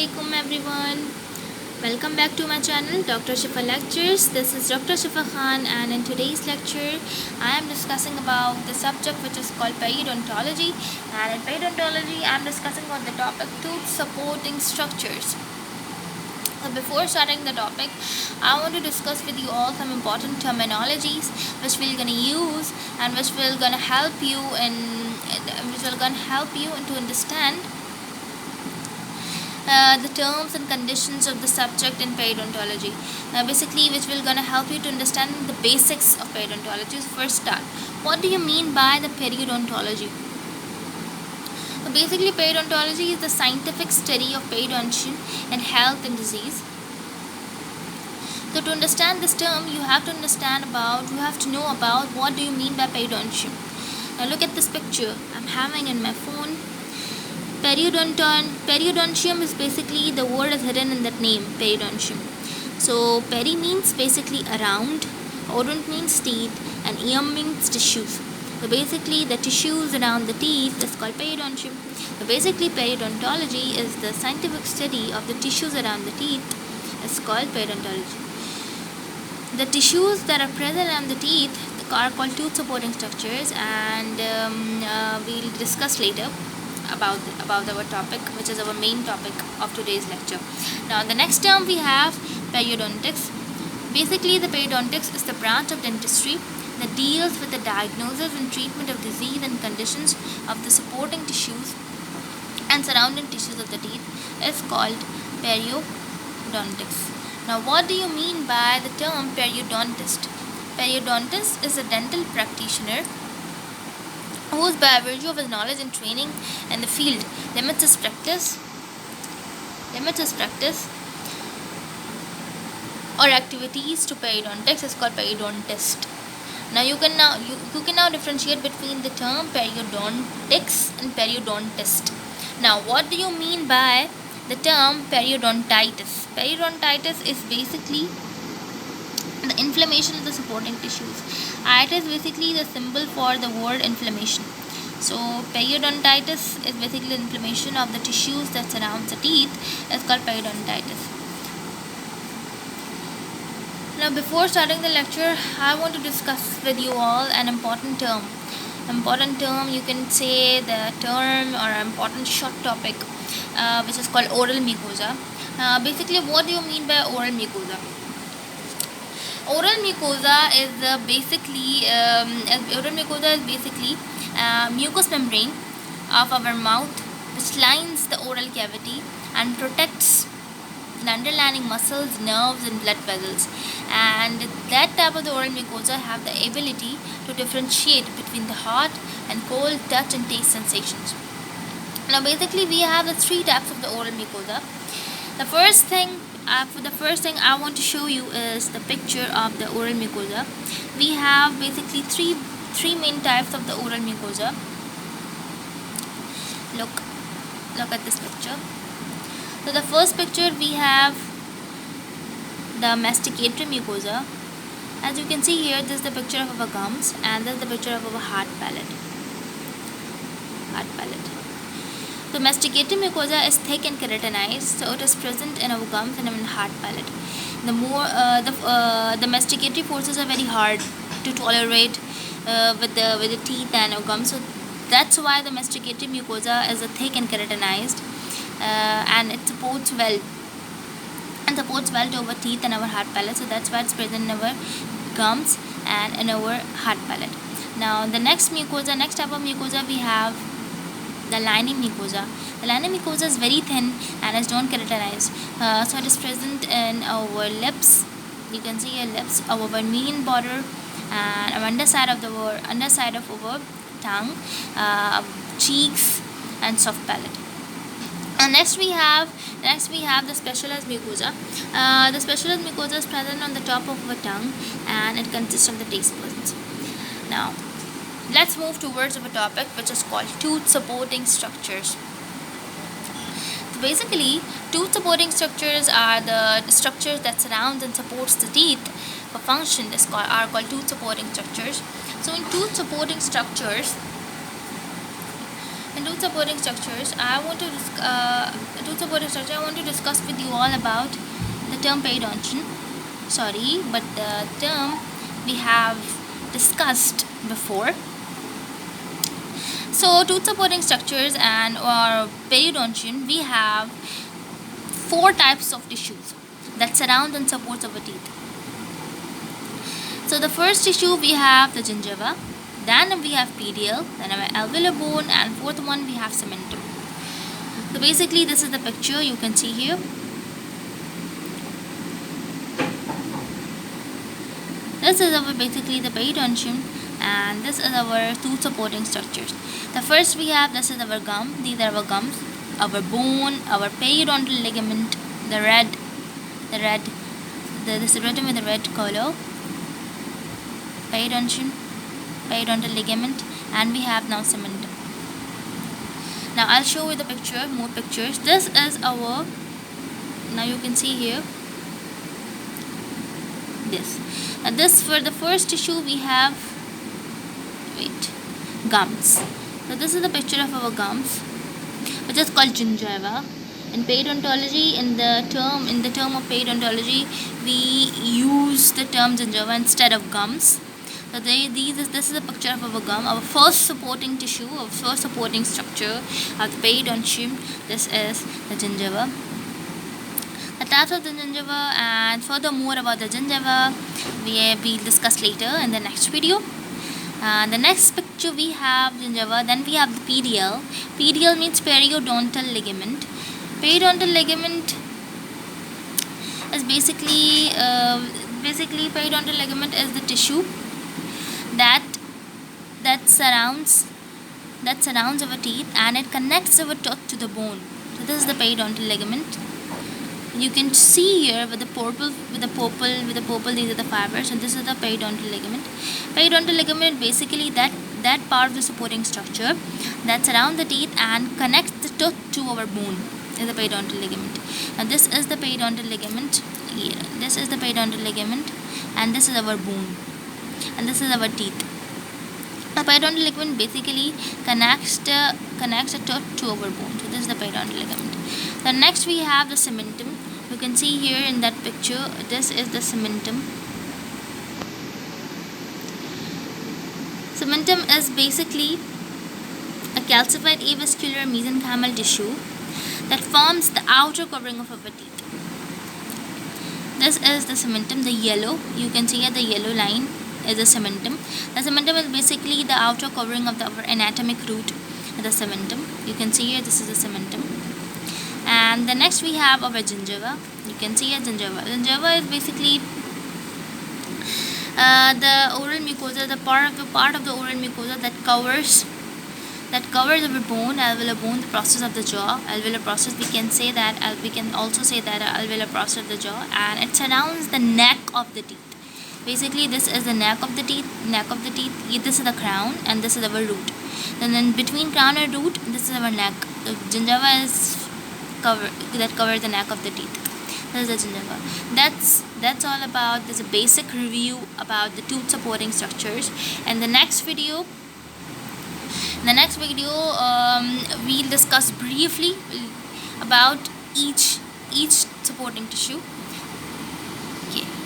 Assalamualaikum everyone. Welcome back to my channel Dr. Shifa Lectures. This is Dr. Shifa Khan, and in today's lecture I am discussing about the subject which is called periodontology, and in periodontology I am discussing about the topic tooth supporting structures. So before starting the topic, I want to discuss with you all some important terminologies which we're gonna use and which will gonna help you to understand the terms and conditions of the subject in periodontology. Basically, which will gonna help you to understand the basics of periodontology. First, start. What do you mean by the periodontology? So basically, periodontology is the scientific study of periodontium and health and disease. So to understand this term, you have to know about what do you mean by periodontium. Now look at this picture I'm having in my phone. Periodontium is basically the word is hidden in that name, periodontium. So peri means basically around, odont means teeth, and ium means tissues. So basically the tissues around the teeth is called periodontium. So basically periodontology is the scientific study of the tissues around the teeth. It's called periodontology. The tissues that are present around the teeth are called tooth supporting structures, and we'll discuss later about our topic, which is our main topic of today's lecture. Now the next term we have periodontics. Basically the periodontics is the branch of dentistry that deals with the diagnosis and treatment of disease and conditions of the supporting tissues and surrounding tissues of the teeth. Is called periodontics. Now what do you mean by the term periodontist? Periodontist is a dental practitioner who, by virtue of his knowledge and training in the field, limits his practice or activities to periodontics, is called periodontist. Now you can now differentiate between the term periodontics and periodontist. Now what do you mean by the term periodontitis? Periodontitis is basically the inflammation of the supporting tissues. It is basically the symbol for the word inflammation. So periodontitis is basically the inflammation of the tissues that surrounds the teeth. It's called periodontitis. Now before starting the lecture, I want to discuss with you all an important term. You can say the term or an important short topic which is called oral mucosa. Basically what do you mean by oral mucosa? Oral mucosa is basically mucous membrane of our mouth which lines the oral cavity and protects the underlying muscles, nerves, and blood vessels. And that type of the oral mucosa have the ability to differentiate between the hot and cold touch and taste sensations. Now basically we have the three types of the oral mucosa. The first thing I want to show you is the picture of the oral mucosa. We have basically three main types of the oral mucosa. Look at this picture. So the first picture we have the masticatory mucosa. As you can see here, this is the picture of our gums, and this is the picture of our hard palate. The masticatory mucosa is thick and keratinized, so it is present in our gums and in hard palate. The masticatory forces are very hard to tolerate with the teeth and our gums. So that's why the masticatory mucosa is thick and keratinized, and it supports well to our teeth and our hard palate. So that's why it's present in our gums and in our hard palate. Now the next type of mucosa we have the lining mucosa. The lining mucosa is very thin and is not keratinized. So it is present in our lips. You can see our lips, our vermilion border, and our underside of our tongue, cheeks, and soft palate. Next we have the specialized mucosa. The specialized mucosa is present on the top of our tongue, and it consists of the taste buds. Now let's move towards our topic, which is called tooth supporting structures. So basically, tooth supporting structures are the structures that surrounds and supports the teeth for function are called tooth supporting structures. So in tooth supporting structures, In tooth supporting structures, I want to discuss with you all about the term periodontium. Sorry, but the term we have discussed before. So, tooth supporting structures and or periodontium, we have four types of tissues that surround and supports our teeth. So the first tissue we have the gingiva, then we have pedial, then our alveolar bone, and fourth one we have cementum. So basically this is the picture you can see here. This is our basically the periodontium, and this is our tooth supporting structures. The first we have, this is our gum. These are our gums, our bone, our periodontal ligament, this is written with the red color. Periodontium, periodontal ligament, and we have now cementum. Now I'll show you the picture, more pictures. This is our, now you can see here, this. Now this, for the first tissue we have, gums. So this is the picture of our gums, which is called gingiva. In periodontology, in the term of periodontology, we use the term gingiva instead of gums. So this is a picture of our gum, our first supporting tissue, our first supporting structure of the periodontium. This is the gingiva. The types of the gingiva and furthermore about the gingiva we'll discuss later in the next video. The next picture we have gingiva, then we have the pedial. Pedial means periodontal ligament. Periodontal ligament is basically periodontal ligament is the tissue that surrounds our teeth, and it connects our tooth to the bone. So this is the periodontal ligament. You can see here with the purple, these are the fibers, and this is the periodontal ligament. Periodontal ligament basically that part of the supporting structure that surrounds the teeth and connects the tooth to our bone is the periodontal ligament. Now this is the periodontal ligament here. This is the periodontal ligament, and this is our bone, and this is our teeth. The periodontal ligament basically connects the tooth to our bone. So this is the periodontal ligament. Then next we have the cementum. You can see here in that picture, this is the cementum. Cementum is basically a calcified avascular mesenchymal tissue that forms the outer covering of our teeth. This is the cementum, the yellow. You can see here the yellow line is the cementum. The cementum is basically the outer covering of our anatomic root, the cementum. You can see here this is the cementum. And the next we have our gingiva. You can see a gingiva. Gingiva is basically the oral mucosa, the part of the oral mucosa that covers our bone, alveolar bone, the process of the jaw, alveolar process. We can also say that alveolar process of the jaw, and it surrounds the neck of the teeth. Basically, this is the neck of the teeth. This is the crown, and this is our root. Then between crown and root, this is our neck. The gingiva is covers the neck of the teeth. This is the gingiva. That's all about. There's a basic review about the tooth supporting structures. And the next video, we'll discuss briefly about each supporting tissue.